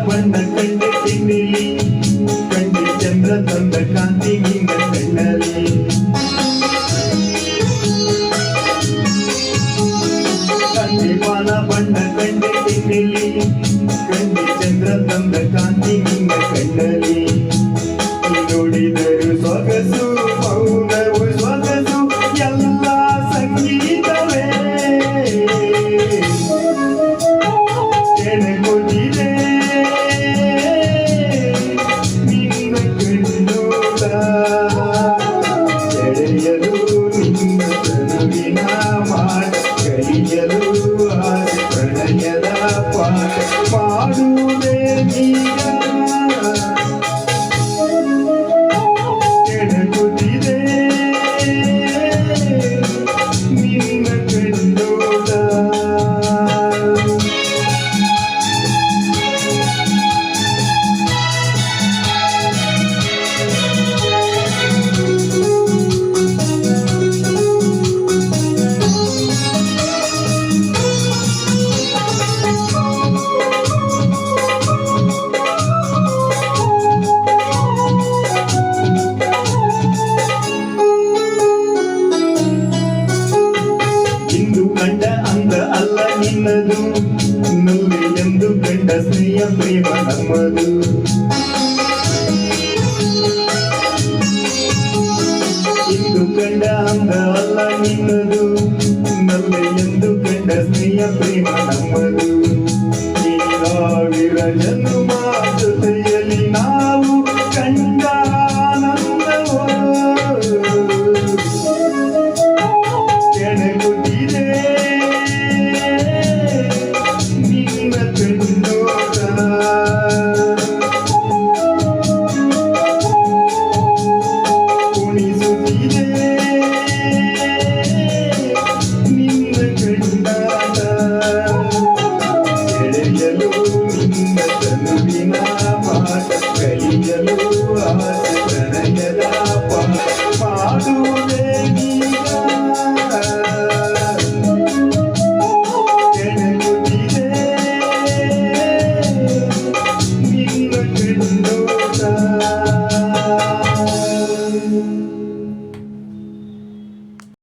ಬಣ್ಣ ಕಂಡೆ ತಿನ್ನಿಲಿ ಕಂಡೆ ಚಂದ್ರ ತಂದ ಕಾಂತಿ ನಿನ್ನ ಕಣ್ಣಲ್ಲಿ ಕಂದಿಪಾನ ಬಣ್ಣ ಕಂಡೆ ತಿನ್ನಿಲಿ ಕಂಡೆ ಚಂದ್ರ ತಂದ ಕಾಂತಿ ನಿನ್ನ ಕಣ್ಣಲ್ಲಿ ನೋಡಿದರು ಸೊಗಸು ಮೌನವು ಸೊಗಸು ಎಲ್ಲ ಸಂಗೀತವೇ ಕೆಣಕುತ್ತಿದೆ ನಿನ್ನ ಕಣ್ಣೋಟ ಎಳೆಯಲು ನಿನ್ನ ತನುವಿನ ಮಾಡ ಕಲಿಯಲು ಆಸೆ ಪ್ರಣಯದ ಪಾಠ ಮಾಡುವೆ ಈಗ ಕೆಣಕುತ್ತಿದೆ ನಿನ್ನ ಕಣ್ಣೋಟ ನಿನ್ನದು ನಲ್ಲಿ ಎಂದು ಕಂಡ ಸ್ನೇಹ ಪ್ರೇಮ ನಮ್ಮದು ಇಂದು ಕಂಡ ಅಂದ ಅಲ್ಲ ನಿನ್ನದು ನಲ್ಲಿ ಎಂದು ಕಂಡ ಸ್ನೇಹ ಪ್ರೇಮ ನಮ್ಮದು ನೀರಾವಿರ ಜನ್ಮ